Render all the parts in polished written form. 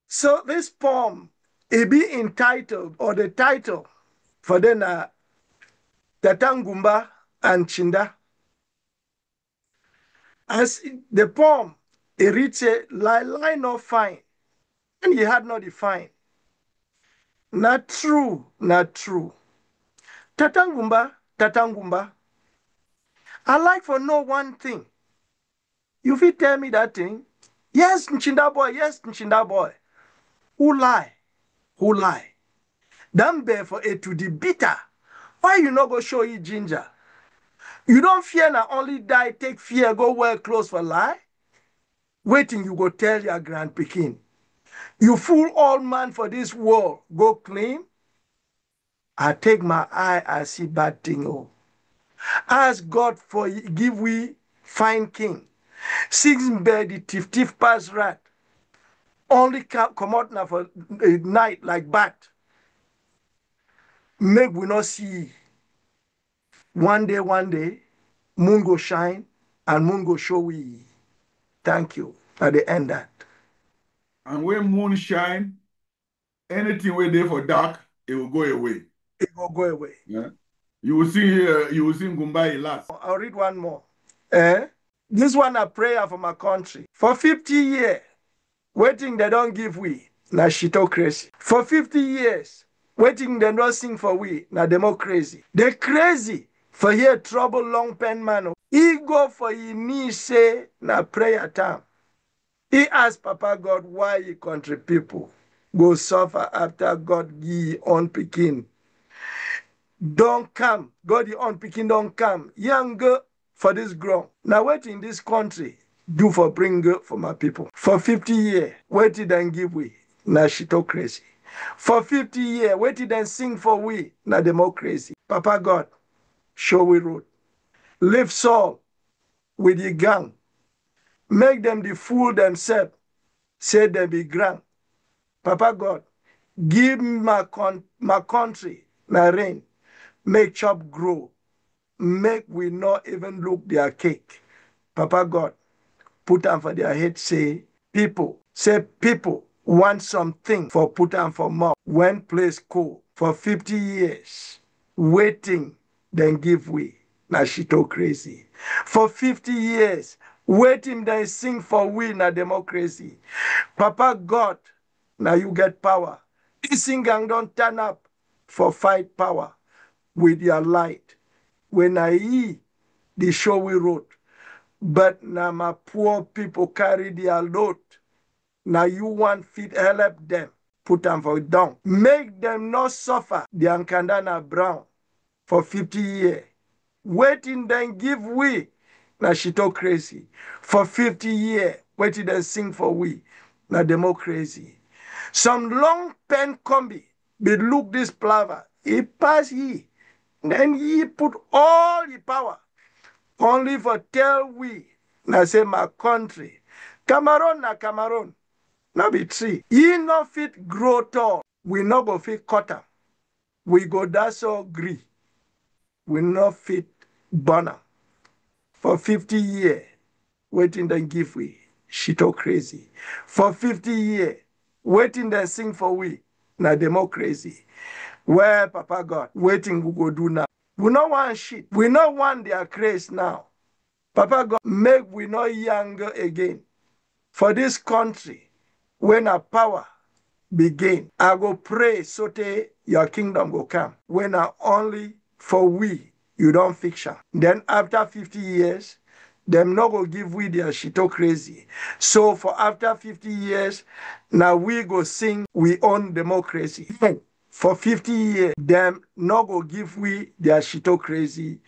So this poem, it be entitled, or the title for then Tatangumba and Chinda. As the poem, it reads a line not fine, and he had not defined. Not true, not true. Tatangumba, Tatangumba. I like for know one thing. You fit tell me that thing? Yes, Nchinda boy, yes, Nchinda boy. Who lie? Who lie? Damn bear for a to the bitter. Why you not go show you ginger? You don't fear na only die, take fear, go wear clothes for lie? Waiting you go tell your grand pikin. You fool all man for this world, go clean? I take my eye, I see bad thing. Oh. Ask God for give we fine king. Six bed the thief pass rat. Only come out now for a night like bat. Make we not see. One day, moon go shine and moon go show we. Thank you. At the end that. And when moon shine, anything where there for dark, it will go away. It will go away. Yeah. You will see Gumbai last. I'll read one more. This one a prayer for my country. For 50 years, waiting they don't give we, na shitocracy. For 50 years, waiting they don't sing for we, na democracy. They crazy for here trouble long pen man. He go for he knee say na prayer time. He ask Papa God why you country people go suffer after God give on pikin. Don't come. God the on pikin don't come. Young girl for this ground. Now what in this country do for bring girl for my people? For 50 years, what did then give we? Na shitocracy. For 50 years, what did then sing for we? Na democracy. Papa God, show we road. Leave Saul with the gang. Make them the fool themselves. Say they be grand. Papa God, give my country na rain. Make chop grow. Make we not even look their cake. Papa God, put on for their head, say people want something for put on for more. When place cool for 50 years, waiting, then give way. Na shitocracy. For 50 years, waiting, then sing for we na democracy. Papa God, now you get power. This gang don't turn up for fight power with your light. When I the show we wrote, but now my poor people carry their load. Now you want fit help them, put them for down. Make them not suffer the Ankandana Brown for 50 years. Waiting then give we, na shitocracy. For 50 years, waiting then sing for we, na democracy. Some long pen combi, be look this plover, he pass ye. Then he put all the power only for tell we, na say my country, Cameroon na Cameroon, no be tree. He no fit grow tall, we no go fit cut am. We go that's all gree. We no fit burn am. For 50 years, waiting then give we, shitocracy. For 50 years, waiting then sing for we, na democracy. Where Papa God, waiting we go do now. We no want shit. We no want their craze now. Papa God, make we no younger again. For this country, when our power begin, I go pray so that your kingdom will come. When I only for we, you don't fiction. Then after 50 years, them no go give we their shitocracy. So for after 50 years, now we go sing we own democracy. For 50 years, them no go give we their shitocracy.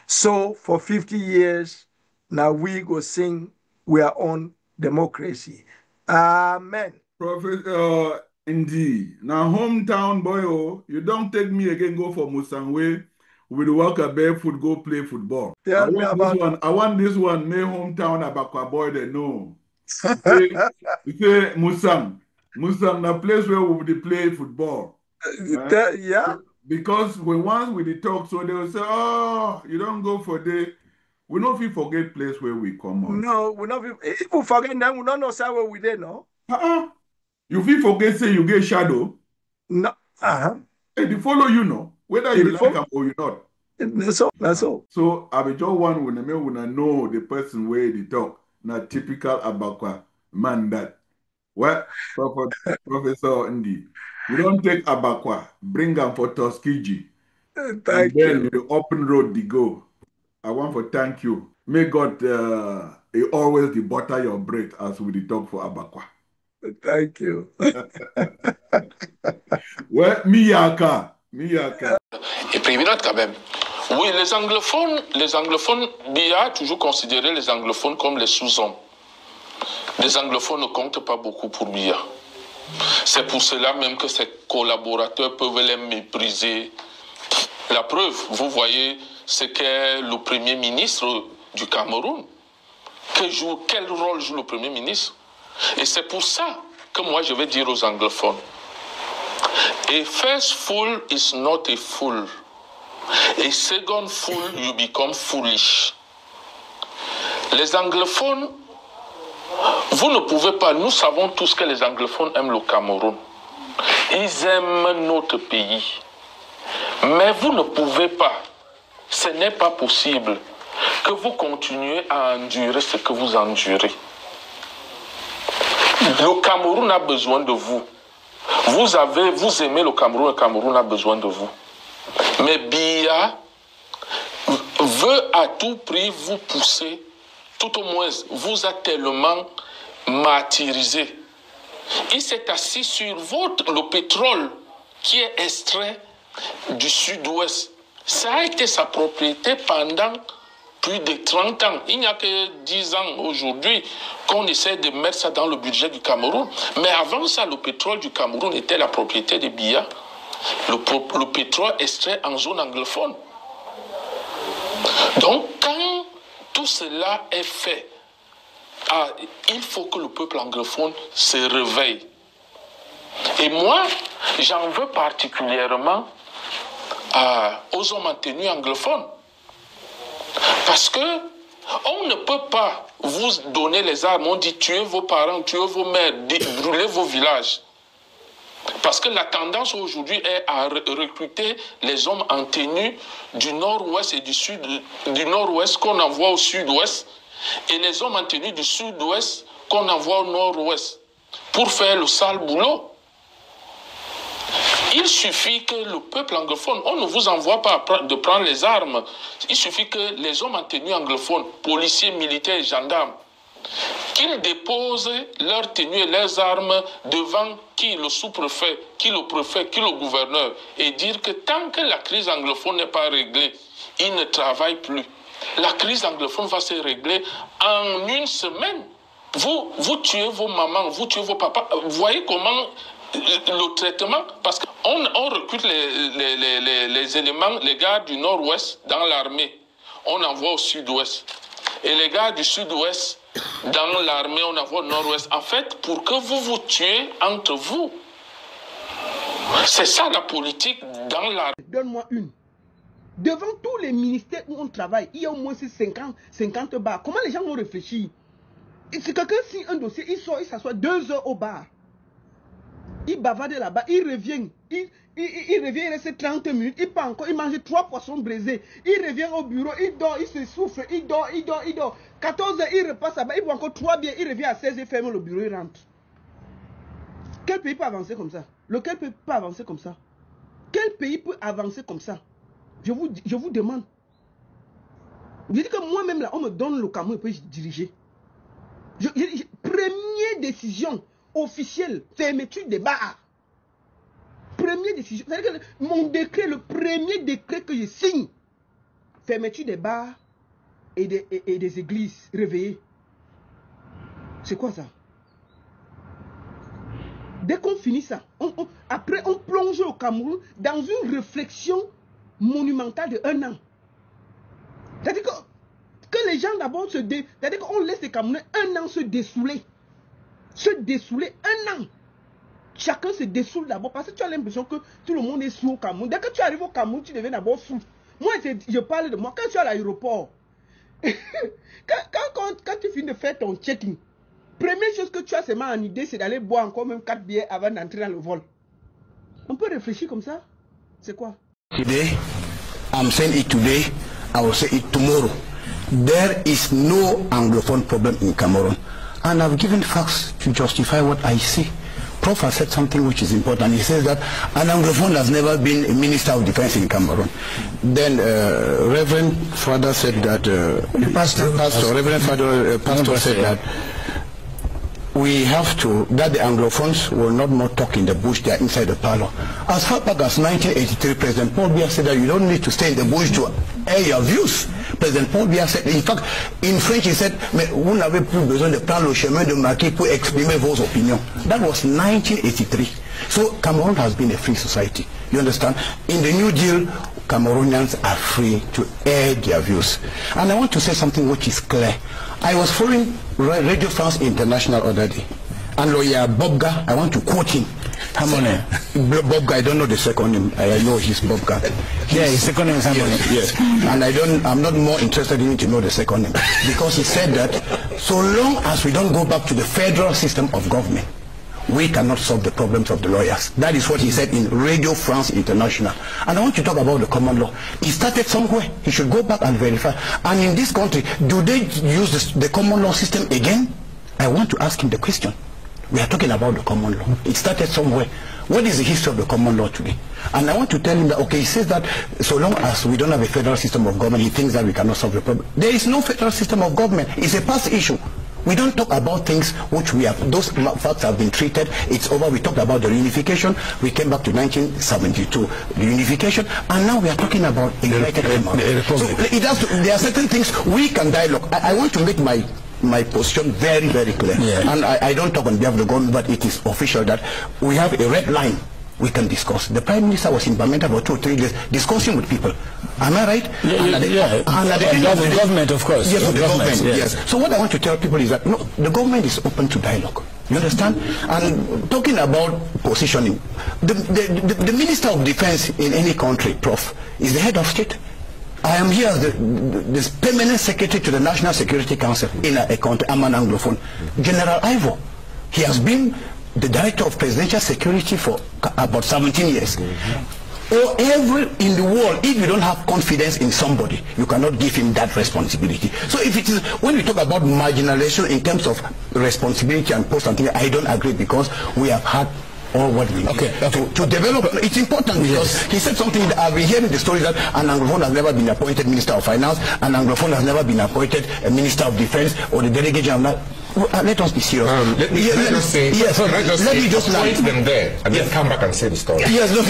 So for 50 years, now we go sing we are on democracy. Amen. Prophet, indeed. Now, hometown boy, oh, you don't take me again, go for Musangwe with Walker barefoot, go play football. Tell me about I want this one, my hometown Abakwa boy, they know. You say Musang. Musang, the place where we would play football. yeah. Because when once we talk, so they will say, oh, you don't go for the. We don't forget place where we come out. No, we not. If we forget them, we don't know where we there, no. Uh-uh. You feel forget say you get shadow, No. and they follow you no, whether you like them or you not. That's all. That's all. So I be just one when I know the person where they talk. Not typical Abakwa man that. Well, Professor Ndi, we don't take Abakwa, bring them for Tuskegee, and Thank then you. the open road they go. I want to thank you. May God always the butter your bread as we talk for Abakwa. Thank you. Ouais, Miyaka. Et puis évident quand même. Oui, les anglophones, Biya a toujours considéré les anglophones comme les sous-hommes. Les anglophones ne comptent pas beaucoup pour Biya. C'est pour cela même que ses collaborateurs peuvent les mépriser. La preuve, vous voyez ce qu'est le Premier ministre du Cameroun. Quel rôle joue le Premier ministre? Et c'est pour ça que moi je vais dire aux anglophones, a first fool is not a fool. A second fool, you become foolish. Les anglophones, vous ne pouvez pas, nous savons tous que les anglophones aiment le Cameroun. Ils aiment notre pays. Mais vous ne pouvez pas, ce n'est pas possible que vous continuez à endurer ce que vous endurez. Le Cameroun a besoin de vous. Vous aimez le Cameroun a besoin de vous. Mais Biya veut à tout prix vous pousser, tout au moins vous a tellement martyrisé. Il s'est assis sur le pétrole qui est extrait du sud-ouest. Ça a été sa propriété pendant plus de 30 ans. Il n'y a que 10 ans aujourd'hui qu'on essaie de mettre ça dans le budget du Cameroun. Mais avant ça, le pétrole du Cameroun était la propriété de Biya. Le pétrole extrait en zone anglophone. Donc, quand tout cela est fait, il faut que le peuple anglophone se réveille. Et moi, j'en veux particulièrement aux hommes en tenue anglophone. Parce que on ne peut pas vous donner les armes. On dit tuez vos parents, tuez vos mères, brûlez vos villages. Parce que la tendance aujourd'hui est à recruter les hommes en tenue du nord-ouest et du nord-ouest qu'on envoie au sud-ouest, et les hommes en tenue du sud-ouest qu'on envoie au nord-ouest pour faire le sale boulot. Il suffit que le peuple anglophone, on ne vous envoie pas de prendre les armes. Il suffit que les hommes en tenue anglophone, policiers, militaires et gendarmes, qu'ils déposent leurs tenues et leurs armes devant qui, le sous-préfet, qui le préfet, qui le gouverneur, et dire que tant que la crise anglophone n'est pas réglée, ils ne travaillent plus. La crise anglophone va se régler en une semaine. Vous tuez vos mamans, vous tuez vos papas. Vous voyez comment le traitement, parce qu'on recrute les éléments, les gars du nord-ouest dans l'armée, on envoie au sud-ouest. Et les gars du sud-ouest, dans l'armée, on envoie au nord-ouest. En fait, pour que vous vous tuez entre vous. C'est ça la politique dans l'armée. Donne-moi une. Devant tous les ministères où on travaille, il y a au moins 50 bars. Comment les gens vont réfléchir? Si quelqu'un signe un dossier, il sort, il s'assoit 2 heures au bar. Il bavarde là-bas, il revient. Il revient, il reste 30 minutes, il part encore, il mange 3 poissons braisés. Il revient au bureau, il dort, il se souffle, il dort. 14 heures, il repasse là-bas, il boit encore 3 bières, il revient à 16 heures, il ferme le bureau, il rentre. Quel pays peut avancer comme ça? Lequel peut pas avancer comme ça? Quel pays peut avancer comme ça? Je vous demande. Je dis que moi-même là, on me donne le Cameroun et puis je diriger. Première décision officielle, fermeture des bars. Première décision. C'est-à-dire que mon décret, le premier décret que je signe, fermeture des bars et des églises réveillées. C'est quoi ça? Dès qu'on finit ça, après on plonge au Cameroun dans une réflexion monumentale de 1 an. C'est-à-dire que les gens d'abord c'est-à-dire qu'on laisse les Camerounais 1 an se dessouler. Se dessouler 1 an. Chacun se dessoule d'abord parce que tu as l'impression que tout le monde est sous au Cameroun. Dès que tu arrives au Cameroun, tu deviens d'abord sous. Moi, je parle de moi. Quand tu es à l'aéroport, quand tu finis de faire ton check-in, Première chose que tu as seulement en idée, c'est d'aller boire encore même 4 billets avant d'entrer dans le vol. On peut réfléchir comme ça. C'est quoi? Today, I'm saying it today, I will say it tomorrow. There is no Anglophone problem in Cameroon. And I've given facts to justify what I see. Prof has said something which is important. He says that an Anglophone has never been a Minister of Defense in Cameroon. Then Reverend Father said that, Reverend Father Pastor said that we have to, that the Anglophones will not more talk in the bush, they are inside the parlor. As far back as 1983, President Paul Biya said that you don't need to stay in the bush to air your views. President Paul Biya said, in fact, in French he said, mais vous n'avez plus besoin de prendre le chemin de Marquis pour exprimer vos opinions. That was 1983. So Cameroon has been a free society. You understand? In the New Deal, Cameroonians are free to air their views. And I want to say something which is clear. I was following Radio France International other day, and lawyer Bobga, I want to quote him. Bobga, I don't know the second name. I know he's Bobga. Yeah, his second name is Harmony. Yes, and I'm not more interested in to know the second name, because he said that so long as we don't go back to the federal system of government, we cannot solve the problems of the lawyers. That is what he said in Radio France International. And I want to talk about the common law. He started somewhere. He should go back and verify. And in this country, do they use the common law system again? I want to ask him the question. We are talking about the common law. It started somewhere. What is the history of the common law today? And I want to tell him that, okay, he says that so long as we don't have a federal system of government, he thinks that we cannot solve the problem. There is no federal system of government. It's a past issue. We don't talk about things which we have, those facts have been treated, it's over. We talked about the reunification, we came back to 1972, the unification, and now we are talking about a United Republic. So there are certain things we can dialogue. I want to make my position very, very clear. Yeah. And I don't talk on behalf of the government, but it is official that we have a red line we can discuss. The Prime Minister was in Bamenda for 2 or 3 days discussing with people. Am I right? Yeah, and at the end of the government, of course. Yes, the government, yes. So what I want to tell people is that no, the government is open to dialogue. You understand? And talking about positioning, the Minister of Defense in any country, Prof, is the head of state. I am here as the permanent secretary to the National Security Council in a country. I'm an Anglophone. General Ivo, he has been the director of presidential security for about 17 years. Or in the world, if you don't have confidence in somebody, you cannot give him that responsibility. So if it is, when we talk about marginalization in terms of responsibility and post and things, I don't agree, because we have had all what we need to develop. It's important because he said something that I've been hearing the story that an Anglophone has never been appointed Minister of Finance, an Anglophone has never been appointed a Minister of Defense or the Delegate General. Let us be serious. Let me just point them there and then come back and say the story. Yes, let's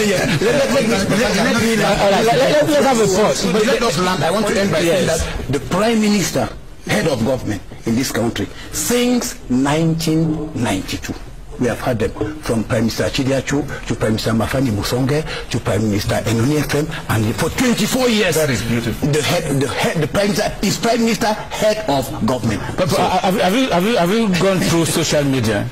have a pause. But let us land. I want to end by saying that the Prime Minister, head of government in this country, since 1992. We have had them from Prime Minister Chidiachu to Prime Minister Mafani Musonge to Prime Minister Enoni FM, and for 24 years, that is beautiful. The Prime Minister is Prime Minister, head of government. But so, have you gone through social media?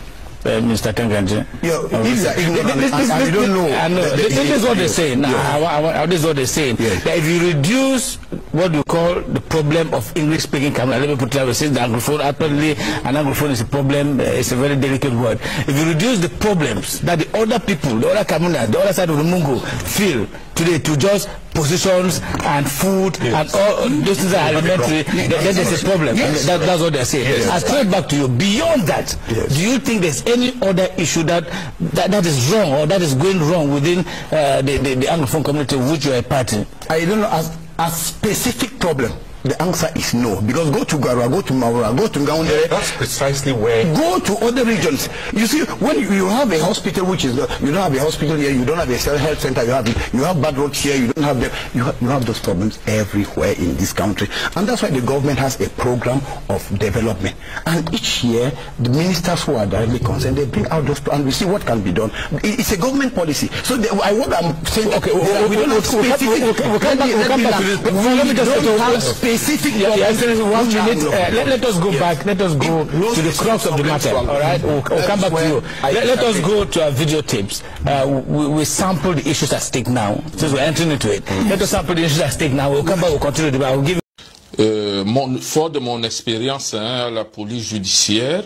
Mr. Kanganje. I don't know. This is what they're saying. This is what they're saying. That if you reduce what you call the problem of English-speaking Cameroon, let me put it that way, since the Anglophone, apparently an Anglophone is a problem, it's a very delicate word. If you reduce the problems that the other people, the other Camerooners, the other side of the Mungo feel today to just positions and food and all those things are elementary, then there's a problem. That's what they're saying. I straight back to you. Beyond that, do you think there's any other issue that is wrong or that is going wrong within the Anglophone community of which you are a party? I don't know a specific problem. The answer is no. Because go to Garwa, go to Maura, go to Gaundere. That's precisely where. Go to other regions. You see, when you have a hospital which is, you don't have a hospital here, you don't have a health center, you have bad roads here, you don't have them. You have those problems everywhere in this country. And that's why the government has a program of development. And each year, the ministers who are directly concerned, they bring out those, and we see what can be done. It's a government policy. So what I'm saying, we don't have specific. We'll come back to this. Let me just specific. Let us go back. Let us go to the crux of the matter. All right, we'll come back to you. Let us go to our videotapes. We sample the issues at stake now. Since we're entering into it, let us sample the issues at stake now. We'll come back. We'll continue the debate. I will give. Fort de mon expérience à la police judiciaire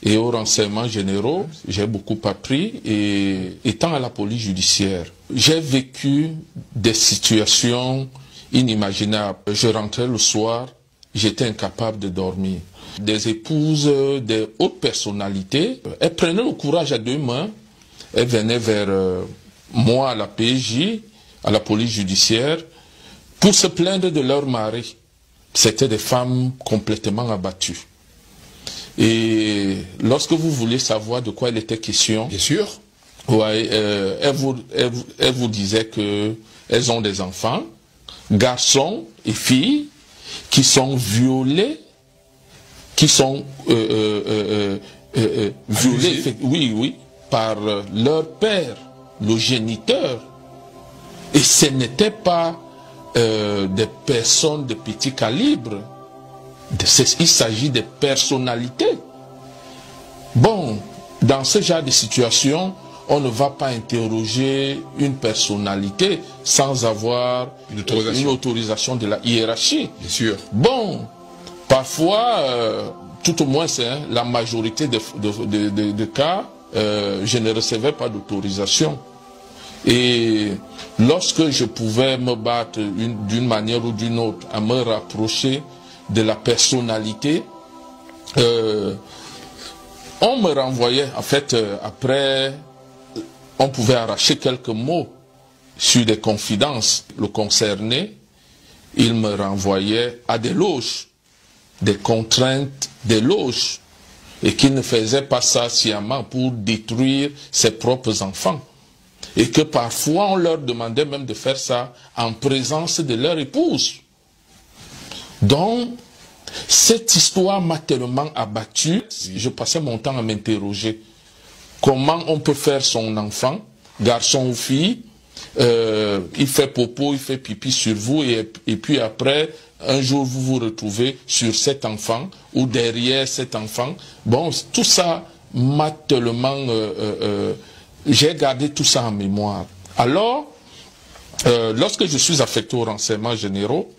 et aux renseignements généraux, j'ai beaucoup appris, et étant à la police judiciaire, j'ai vécu des situations inimaginables. Je rentrais le soir, j'étais incapable de dormir. Des épouses, des hautes personnalités, elles prenaient le courage à deux mains, elles venaient vers moi à la PJ, à la police judiciaire, pour se plaindre de leur mari. C'était des femmes complètement abattues. Et lorsque vous voulez savoir de quoi il était question, bien sûr, ouais, elle vous disait que elles ont des enfants, garçons et filles, qui sont violés, violés, oui, par leur père, le géniteur. Et ce n'était pas des personnes de petit calibre. Il s'agit de personnalités. Bon, dans ce genre de situation, on ne va pas interroger une personnalité sans avoir une autorisation de la hiérarchie. Bien sûr. Bon, parfois, tout au moins, la majorité de cas, je ne recevais pas d'autorisation. Et lorsque je pouvais me battre d'une manière ou d'une autre à me rapprocher de la personnalité, on me renvoyait, en fait, après, on pouvait arracher quelques mots sur des confidences. Le concerné, il me renvoyait à des loges, des contraintes des loges, et qu'il ne faisait pas ça sciemment pour détruire ses propres enfants. Et que parfois on leur demandait même de faire ça en présence de leur épouse. Donc, cette histoire m'a tellement abattu, je passais mon temps à m'interroger. Comment on peut faire son enfant, garçon ou fille, il fait popo, il fait pipi sur vous, et puis après, un jour vous vous retrouvez sur cet enfant, ou derrière cet enfant. Bon, tout ça m'a tellement... j'ai gardé tout ça en mémoire. Alors, lorsque je suis affecté aux renseignements généraux,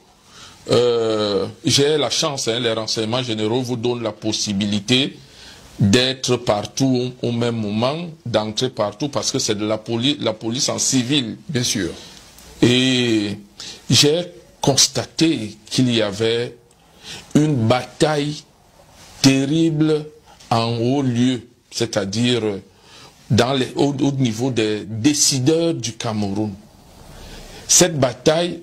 j'ai la chance, les renseignements généraux vous donnent la possibilité d'être partout au même moment, d'entrer partout, parce que c'est de la police en civil. Bien sûr. Et j'ai constaté qu'il y avait une bataille terrible en haut lieu, c'est-à-dire au niveau des décideurs du Cameroun. Cette bataille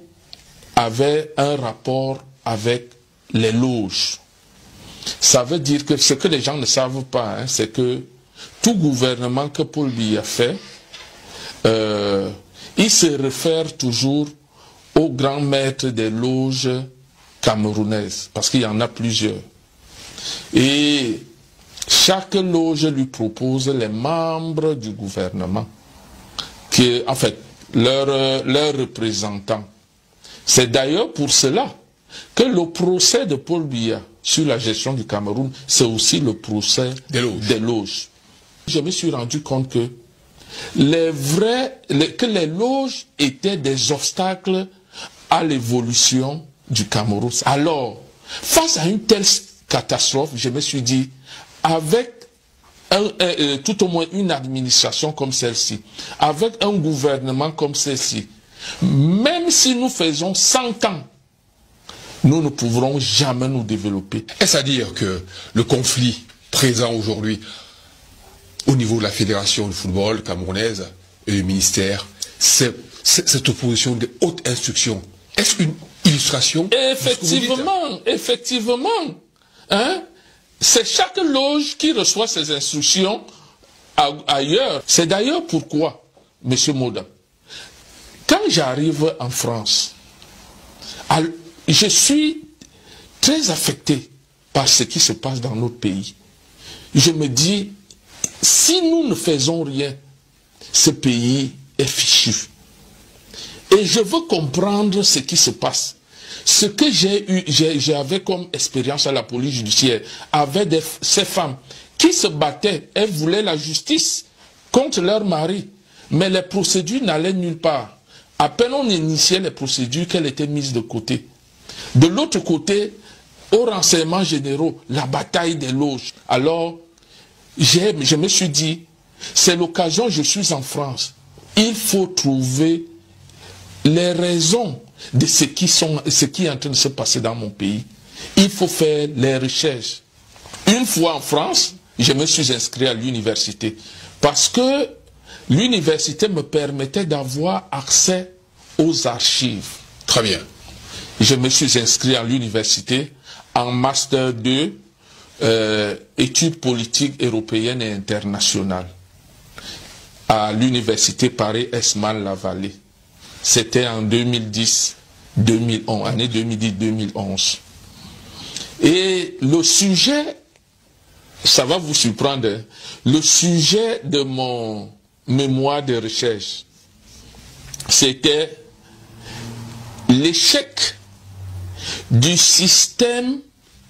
avait un rapport avec les loges. Ça veut dire que ce que les gens ne savent pas, c'est que tout gouvernement que Paul Biya fait, il se réfère toujours au grand maître des loges camerounaises, parce qu'il y en a plusieurs. Et chaque loge lui propose les membres du gouvernement, qui, en fait, leurs représentants. C'est d'ailleurs pour cela que le procès de Paul Biya sur la gestion du Cameroun, c'est aussi le procès des loges. Je me suis rendu compte que les loges étaient des obstacles à l'évolution du Cameroun. Alors, face à une telle catastrophe, je me suis dit, avec tout au moins une administration comme celle-ci, avec un gouvernement comme celle-ci, même si nous faisons 100 ans, nous ne pourrons jamais nous développer. Est-ce à dire que le conflit présent aujourd'hui au niveau de la fédération de football camerounaise et du ministère, c'est cette opposition de haute instruction, est-ce une illustration? Effectivement. Hein? C'est chaque loge qui reçoit ses instructions ailleurs. C'est d'ailleurs pourquoi, M. Moda, quand j'arrive en France, je suis très affecté par ce qui se passe dans notre pays. Je me dis, si nous ne faisons rien, ce pays est fichu. Et je veux comprendre ce qui se passe. Ce que j'avais comme expérience à la police judiciaire, avec ces femmes qui se battaient, elles voulaient la justice contre leur mari, mais les procédures n'allaient nulle part. À peine on initiait les procédures qu'elles étaient mises de côté. De l'autre côté, aux renseignements généraux, la bataille des loges. Alors, je me suis dit, c'est l'occasion, je suis en France. Il faut trouver les raisons de ce qui est en train de se passer dans mon pays. Il faut faire les recherches. Une fois en France, je me suis inscrit à l'université parce que l'université me permettait d'avoir accès aux archives. Très bien. Je me suis inscrit à l'université en Master 2, études politiques européennes et internationales, à l'université Paris-Esmal-la-Vallée. C'était en 2010-2011, année 2010-2011. Et le sujet, ça va vous surprendre, le sujet de mon mémoire de recherche, c'était l'échec du système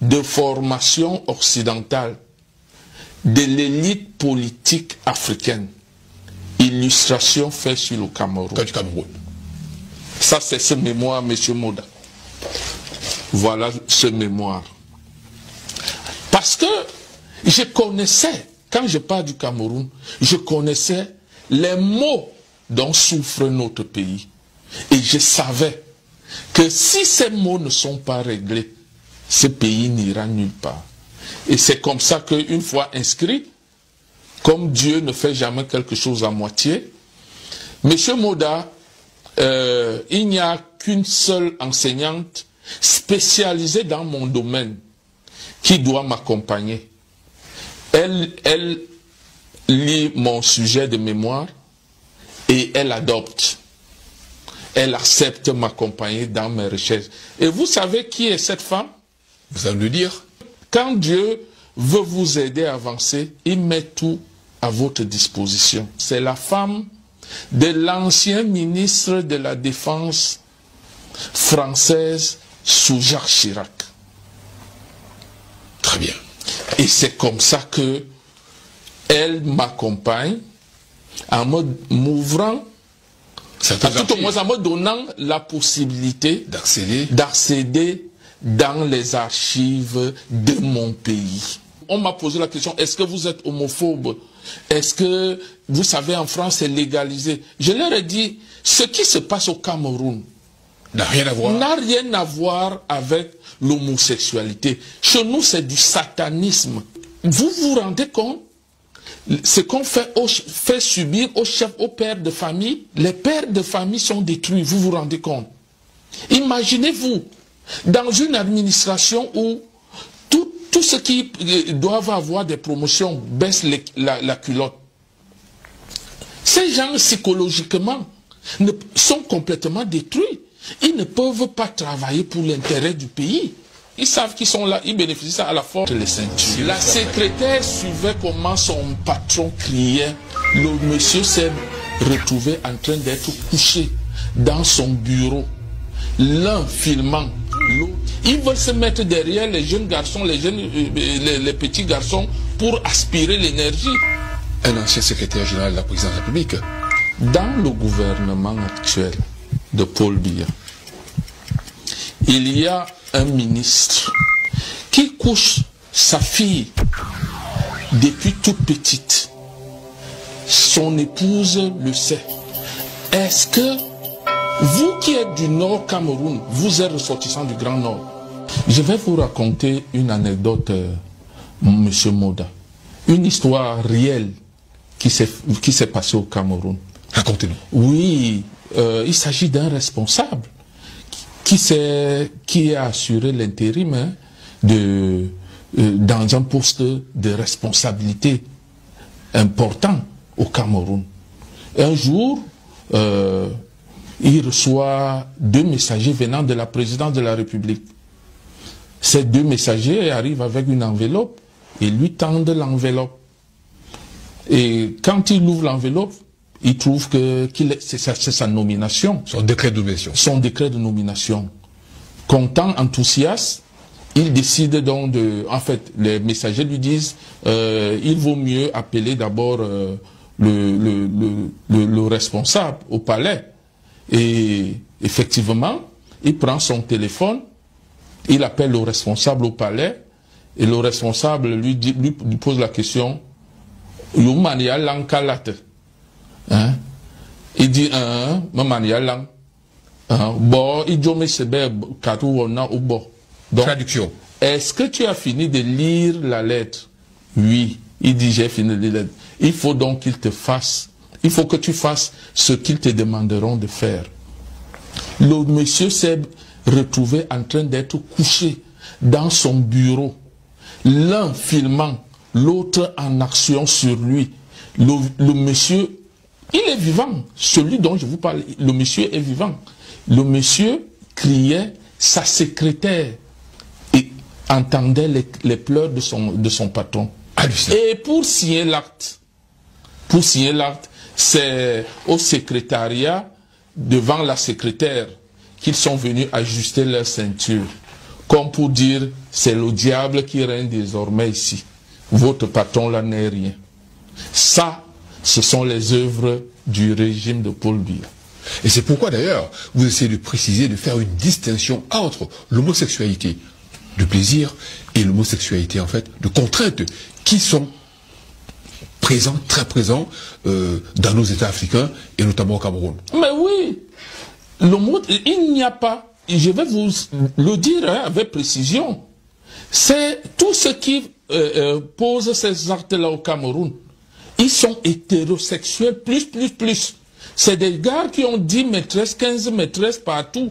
de formation occidentale de l'élite politique africaine. Illustration faite sur le Cameroun. Du Cameroun. Ça, c'est ce mémoire, M. Moda. Voilà ce mémoire. Parce que je connaissais, quand je parle du Cameroun, je connaissais les maux dont souffre notre pays. Et je savais que si ces maux ne sont pas réglés, ce pays n'ira nulle part. Et c'est comme ça qu'une fois inscrit, comme Dieu ne fait jamais quelque chose à moitié, M. Moda, il n'y a qu'une seule enseignante spécialisée dans mon domaine qui doit m'accompagner. Elle lit mon sujet de mémoire et elle adopte. Elle accepte m'accompagner dans mes recherches. Et vous savez qui est cette femme? Vous allez le dire. Quand Dieu veut vous aider à avancer, il met tout à votre disposition. C'est la femme de l'ancien ministre de la Défense française sous Jacques Chirac. Très bien. Et c'est comme ça que elle m'accompagne en m'ouvrant, à tout au moins en me donnant la possibilité d'accéder dans les archives de mon pays. On m'a posé la question, est-ce que vous êtes homophobe? Est-ce que, vous savez, en France, c'est légalisé? Je leur ai dit, ce qui se passe au Cameroun n'a rien à voir avec l'homosexualité. Chez nous, c'est du satanisme. Vous vous rendez compte? Ce qu'on fait subir aux chefs, aux pères de famille, les pères de famille sont détruits, vous vous rendez compte? Imaginez-vous, dans une administration où tous ceux qui doivent avoir des promotions baissent la culotte. Ces gens, psychologiquement, sont complètement détruits. Ils ne peuvent pas travailler pour l'intérêt du pays. Ils savent qu'ils sont là, ils bénéficient à la force des ceintures. La secrétaire suivait comment son patron criait. Le monsieur s'est retrouvé en train d'être couché dans son bureau. L'un filmant, l'autre. Ils veulent se mettre derrière les jeunes garçons, les petits garçons pour aspirer l'énergie. Un ancien secrétaire général de la présidence de la République. Dans le gouvernement actuel de Paul Biya, il y a un ministre qui couche sa fille depuis toute petite. Son épouse le sait. Est-ce que vous qui êtes du Nord Cameroun, vous êtes ressortissant du Grand Nord? Je vais vous raconter une anecdote, Monsieur Moda. Une histoire réelle qui s'est passée au Cameroun. Racontez-nous. Oui, il s'agit d'un responsable qui a assuré l'intérim dans un poste de responsabilité important au Cameroun. Un jour, il reçoit 2 messagers venant de la présidence de la République. Ces 2 messagers arrivent avec une enveloppe et lui tendent l'enveloppe. Et quand il ouvre l'enveloppe, il trouve que c'est sa nomination. Son décret de nomination. Son décret de nomination. Content, enthousiaste, il décide donc de... En fait, les messagers lui disent il vaut mieux appeler d'abord le responsable au palais. Et effectivement, il prend son téléphone, il appelle le responsable au palais, et le responsable lui pose la question, Youmania lang kalate. Hein? Il dit mamania lang. Bon, il dit mais c'est bien katou on a ou bon. Traduction. Est-ce que tu as fini de lire la lettre? Oui. Il dit j'ai fini de lire la lettre. Il faut donc qu'il te fasse. Il faut que tu fasses ce qu'ils te demanderont de faire. Le monsieur s'est retrouvé en train d'être couché dans son bureau. L'un filmant, l'autre en action sur lui. Le monsieur, il est vivant. Celui dont je vous parle, le monsieur est vivant. Le monsieur criait, sa secrétaire et entendait les pleurs de son patron. Hallucinant. Et pour signer l'acte, c'est au secrétariat, devant la secrétaire, qu'ils sont venus ajuster leur ceinture. Comme pour dire, c'est le diable qui règne désormais ici. Votre patron là n'est rien. Ça, ce sont les œuvres du régime de Paul Biya. Et c'est pourquoi d'ailleurs, vous essayez de préciser, de faire une distinction entre l'homosexualité de plaisir et l'homosexualité en fait de contrainte qui sont présents, très présents dans nos États africains et notamment au Cameroun. Mais oui, il n'y a pas, je vais vous le dire avec précision, c'est tout ce qui pose ces actes-là au Cameroun. Ils sont hétérosexuels, plus. C'est des gars qui ont 10 maîtresses, 15 maîtresses partout.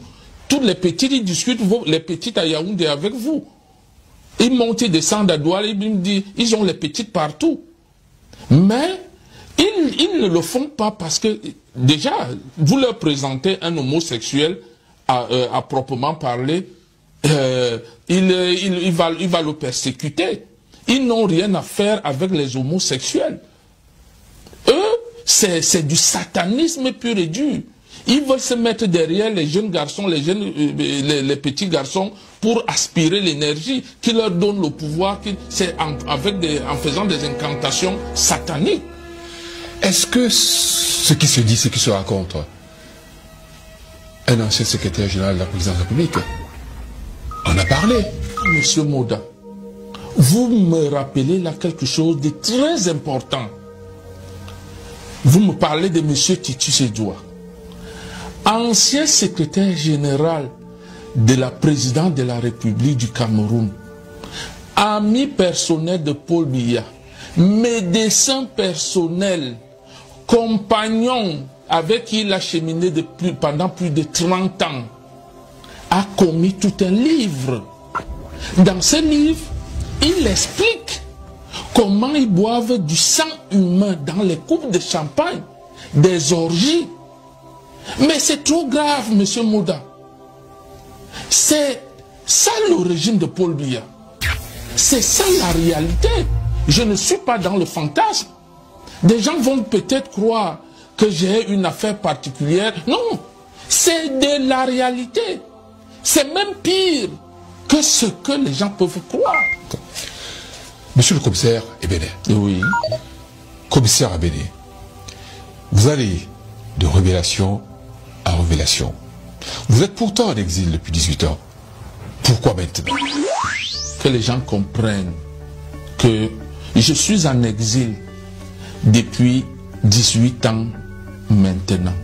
Toutes les petites, ils discutent, les petites à Yaoundé avec vous. Ils montent, ils descendent à Douala, ils me disent, ils ont les petites partout. Mais, ils ne le font pas parce que, déjà, vous leur présentez un homosexuel à proprement parler, il va le persécuter. Ils n'ont rien à faire avec les homosexuels. Eux, c'est du satanisme pur et dur. Ils veulent se mettre derrière les jeunes garçons, les petits garçons, pour aspirer l'énergie qui leur donne le pouvoir, c'est en faisant des incantations sataniques. Est-ce que ce qui se dit, ce qui se raconte, un ancien secrétaire général de la présidence de la République en a parlé? Monsieur Moda, vous me rappelez là quelque chose de très important. Vous me parlez de monsieur Titus Edouard, ancien secrétaire général de la présidence de la République du Cameroun, ami personnel de Paul Biya, médecin personnel, compagnon avec qui il a cheminé pendant plus de 30 ans, a commis tout un livre. Dans ce livre, il explique comment ils boivent du sang humain dans les coupes de champagne, des orgies. Mais c'est trop grave, monsieur Moda. C'est ça le régime de Paul Biya. C'est ça la réalité. Je ne suis pas dans le fantasme. Des gens vont peut-être croire que j'ai une affaire particulière. Non, c'est de la réalité. C'est même pire que ce que les gens peuvent croire. Monsieur le commissaire Ebene. Oui. Commissaire Ebene, vous allez de révélation à révélation. Vous êtes pourtant en exil depuis 18 ans. Pourquoi maintenant? Que les gens comprennent que je suis en exil depuis 18 ans maintenant.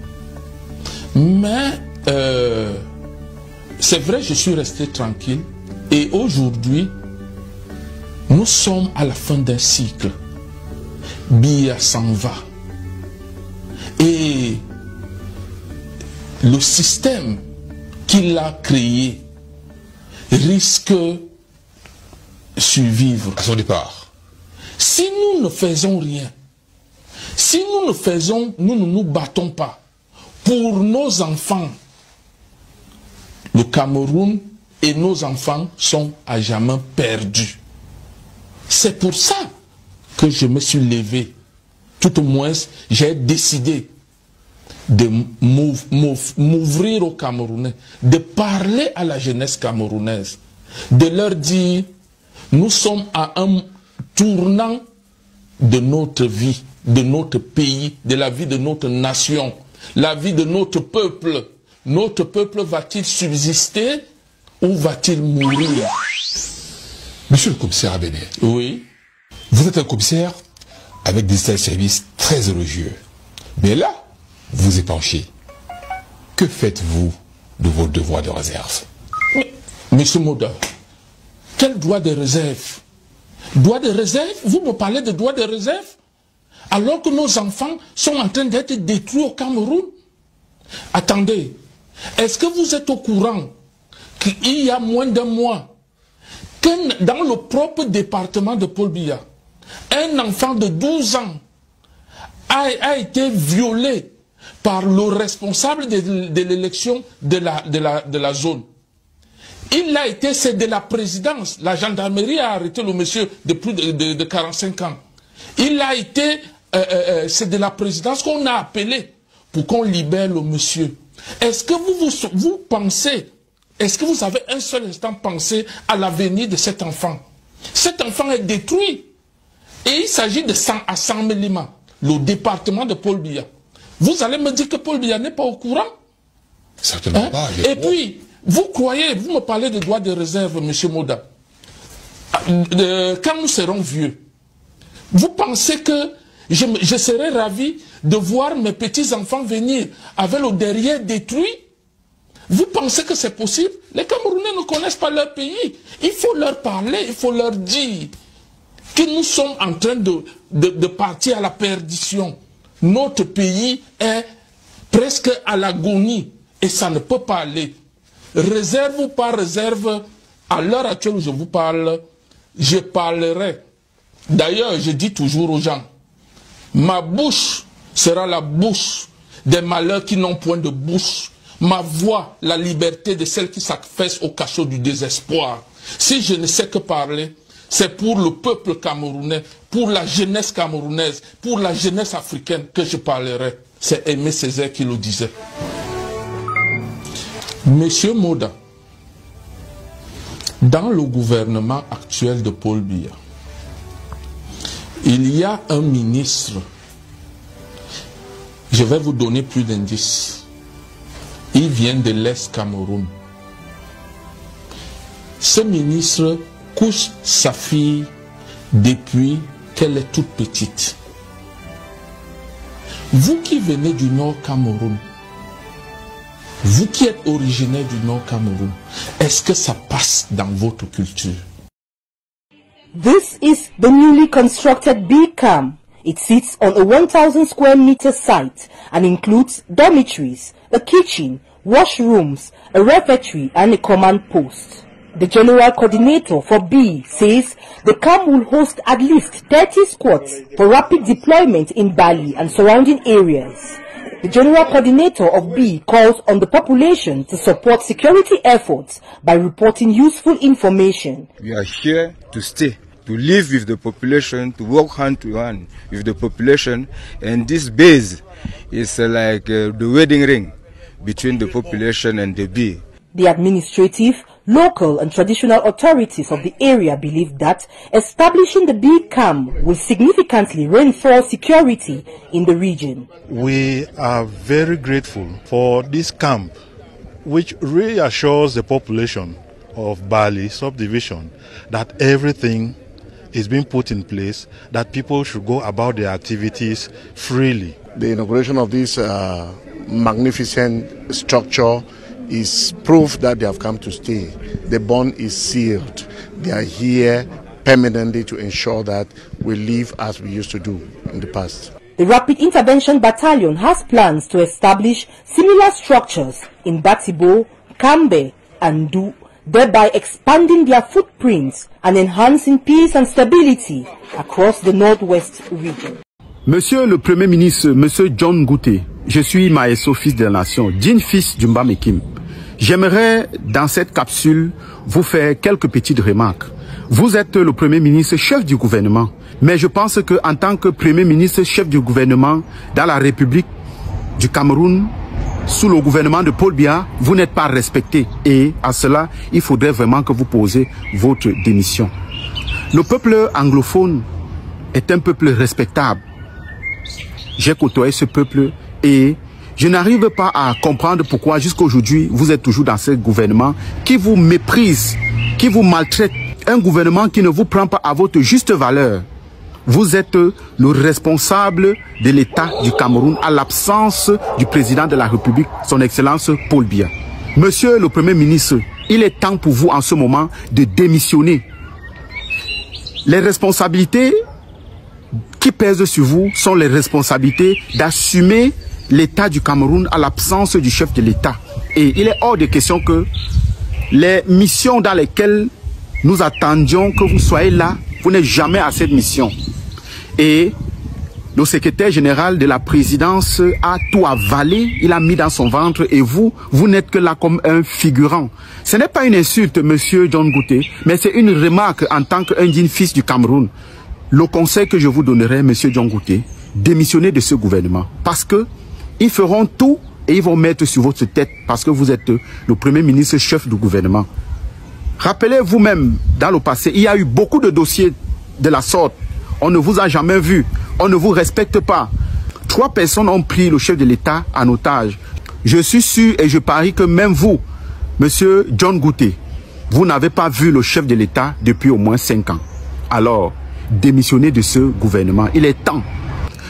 Mais c'est vrai, je suis resté tranquille. Et aujourd'hui, nous sommes à la fin d'un cycle. Biya s'en va. Et le système qu'il a créé risque de survivre. À son départ. Si nous ne faisons rien, si nous ne nous battons pas pour nos enfants, le Cameroun et nos enfants sont à jamais perdus. C'est pour ça que je me suis levé. Tout au moins, j'ai décidé de m'ouvrir aux Camerounais, de parler à la jeunesse camerounaise, de leur dire, nous sommes à un tournant de notre vie, de notre pays, de la vie de notre nation, la vie de notre peuple. Notre peuple va-t-il subsister ou va-t-il mourir? Monsieur le commissaire Ebene. Oui. Vous êtes un commissaire avec des services très élogieux. Mais là, vous épanchez. Que faites-vous de vos devoirs de réserve? Monsieur Moda, quel droit de réserve? Droit de réserve? Vous me parlez de droit de réserve? Alors que nos enfants sont en train d'être détruits au Cameroun? Attendez, est-ce que vous êtes au courant qu'il y a moins d'un mois, que dans le propre département de Paul Biya, un enfant de 12 ans a été violé par le responsable de l'élection de la zone? Il a été, c'est de la présidence. La gendarmerie a arrêté le monsieur de plus de 45 ans. Il a été, c'est de la présidence qu'on a appelé pour qu'on libère le monsieur. Est-ce que vous pensez, est-ce que vous avez un seul instant pensé à l'avenir de cet enfant? Cet enfant est détruit. Et il s'agit de 100 à 100 Lima, le département de Paul Biya. Vous allez me dire que Paul Biya n'est pas au courant? Certainement pas. Et puis, vous croyez, vous me parlez de droits de réserve, M. Moda. Quand nous serons vieux, vous pensez que je serais ravi de voir mes petits-enfants venir avec le derrière détruit? Vous pensez que c'est possible? Les Camerounais ne connaissent pas leur pays. Il faut leur parler, il faut leur dire que nous sommes en train de partir à la perdition. Notre pays est presque à l'agonie et ça ne peut pas aller. Réserve ou pas réserve, à l'heure actuelle où je vous parle, je parlerai. D'ailleurs, je dis toujours aux gens, ma bouche sera la bouche des malheurs qui n'ont point de bouche. Ma voix, la liberté de celles qui s'affaissent au cachot du désespoir. Si je ne sais que parler, c'est pour le peuple camerounais, pour la jeunesse camerounaise, pour la jeunesse africaine que je parlerai. C'est Aimé Césaire qui le disait. Monsieur Moda, dans le gouvernement actuel de Paul Biya, il y a un ministre, je vais vous donner plus d'indices, il vient de l'Est Cameroun. Ce ministre couche sa fille depuis qu'elle est toute petite. Vous qui venez du Nord Cameroun, vous qui êtes originaire du Nord Cameroun, est-ce que ça passe dans votre culture? This is the newly constructed big camp. It sits on a 1,000 square meter site and includes dormitories, a kitchen, washrooms, a refectory and a command post. The general coordinator for B says the camp will host at least 30 squads for rapid deployment in Bali and surrounding areas. The general coordinator of B calls on the population to support security efforts by reporting useful information. We are here to stay, to live with the population, to work hand to hand with the population, and this base is like the wedding ring between the population and the bee. The administrative, local and traditional authorities of the area believe that establishing the bee camp will significantly reinforce security in the region. We are very grateful for this camp, which reassures the population of Bali subdivision that everything is being put in place, that people should go about their activities freely. The inauguration of this magnificent structure is proof that they have come to stay. The bond is sealed. They are here permanently to ensure that we live as we used to do in the past. The Rapid Intervention Battalion has plans to establish similar structures in Batibo, Kambe and Du, thereby expanding their footprints and enhancing peace and stability across the Northwest region. Monsieur le Premier ministre, Monsieur John Gouté, je suis Maeso, fils de la nation, digne fils du Mbamekim. J'aimerais, dans cette capsule, vous faire quelques petites remarques. Vous êtes le Premier ministre, chef du gouvernement. Mais je pense qu'en tant que Premier ministre, chef du gouvernement dans la République du Cameroun, sous le gouvernement de Paul Biya, vous n'êtes pas respecté. Et à cela, il faudrait vraiment que vous posiez votre démission. Le peuple anglophone est un peuple respectable. J'ai côtoyé ce peuple et je n'arrive pas à comprendre pourquoi jusqu'à aujourd'hui vous êtes toujours dans ce gouvernement qui vous méprise, qui vous maltraite. Un gouvernement qui ne vous prend pas à votre juste valeur. vous êtes le responsable de l'État du Cameroun à l'absence du président de la République, son Excellence Paul Biya. Monsieur le Premier ministre, il est temps pour vous en ce moment de démissionner. Les responsabilités qui pèsent sur vous sont les responsabilités d'assumer l'État du Cameroun à l'absence du chef de l'État. Et il est hors de question que les missions dans lesquelles nous attendions que vous soyez là, vous n'êtes jamais à cette mission. Et le secrétaire général de la présidence a tout avalé, il a mis dans son ventre et vous n'êtes que là comme un figurant. Ce n'est pas une insulte, monsieur John Gouté, mais c'est une remarque en tant qu'un digne fils du Cameroun. Le conseil que je vous donnerai, monsieur John Gouté, démissionnez de ce gouvernement. Parce que ils feront tout et ils vont mettre sur votre tête parce que vous êtes le premier ministre chef du gouvernement. Rappelez-vous même, dans le passé, il y a eu beaucoup de dossiers de la sorte. On ne vous a jamais vu. On ne vous respecte pas. 3 personnes ont pris le chef de l'État en otage. Je suis sûr et je parie que même vous, monsieur John Gouté, vous n'avez pas vu le chef de l'État depuis au moins 5 ans. Alors, démissionnez de ce gouvernement. Il est temps.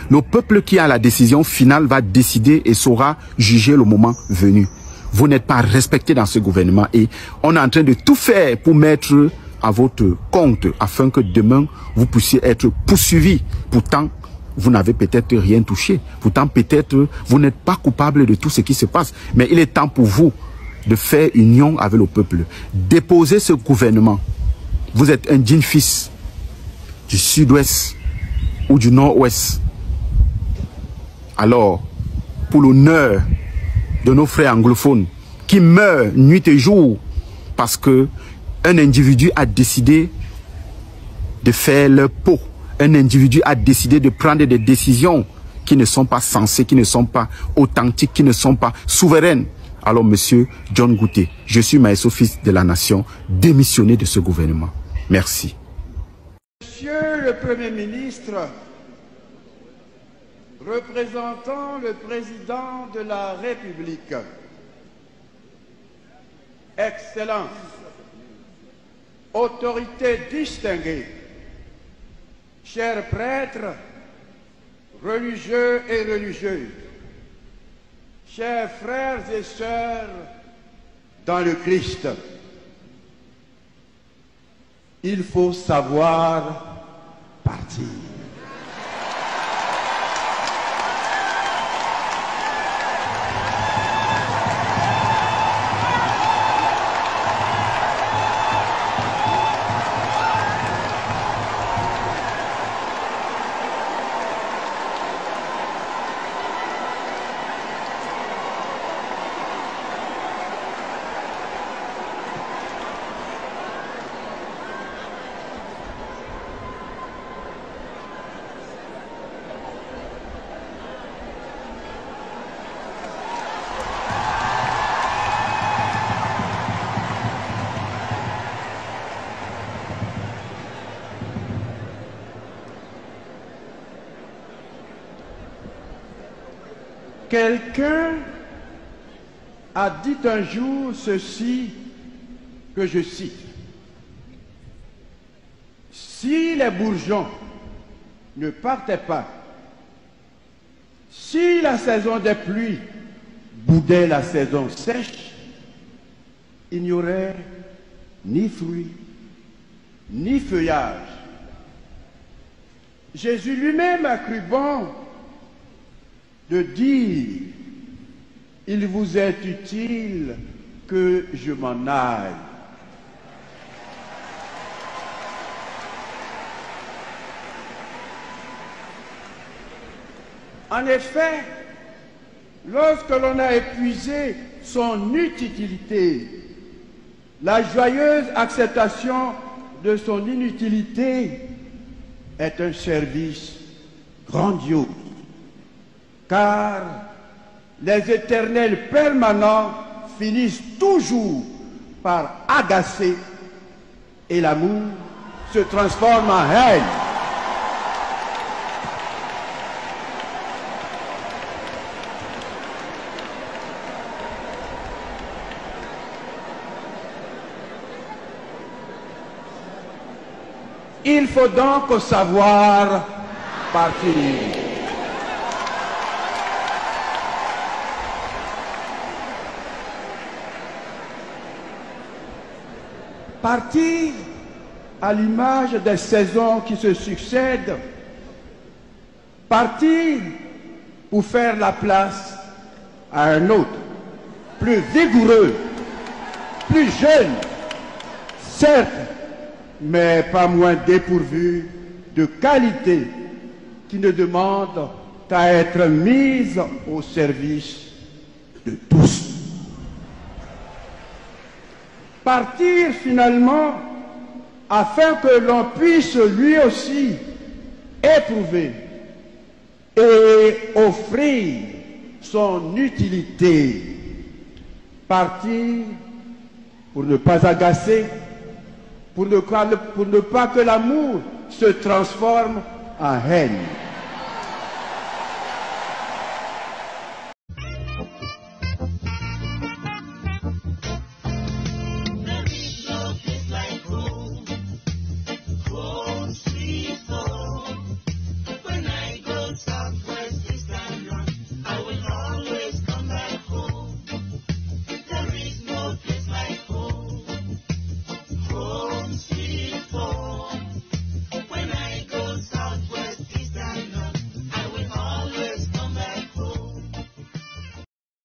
Le peuple qui a la décision finale va décider et saura juger le moment venu. Vous n'êtes pas respecté dans ce gouvernement et on est en train de tout faire pour mettre à votre compte afin que demain vous puissiez être poursuivi. Pourtant, vous n'avez peut-être rien touché. Pourtant, peut-être vous n'êtes pas coupable de tout ce qui se passe. Mais il est temps pour vous de faire union avec le peuple. Déposez ce gouvernement. Vous êtes un digne fils du sud-ouest ou du nord-ouest. Alors, pour l'honneur de nos frères anglophones qui meurent nuit et jour parce que un individu a décidé de faire leur peau. Un individu a décidé de prendre des décisions qui ne sont pas sensées, qui ne sont pas authentiques, qui ne sont pas souveraines. Alors, monsieur John Gouté, je suis maestro fils de la nation, démissionné de ce gouvernement. Merci. Monsieur le Premier ministre, représentant le président de la République, Excellence, autorités distinguées, chers prêtres, religieux et religieuses, chers frères et sœurs dans le Christ, il faut savoir partir. Quelqu'un a dit un jour ceci que je cite. Si les bourgeons ne partaient pas, si la saison des pluies boudait la saison sèche, il n'y aurait ni fruits, ni feuillage. Jésus lui-même a cru bon de dire, il vous est utile que je m'en aille. En effet, lorsque l'on a épuisé son utilité, la joyeuse acceptation de son inutilité est un service grandiose. Car les éternels permanents finissent toujours par agacer et l'amour se transforme en haine. Il faut donc savoir partir. Partir à l'image des saisons qui se succèdent. Partir pour faire la place à un autre, plus vigoureux, plus jeune, certes, mais pas moins dépourvu de qualité qui ne demande qu'à être mise au service de tous. Partir finalement afin que l'on puisse lui aussi éprouver et offrir son utilité. Partir pour ne pas agacer, pour ne pas que l'amour se transforme en haine.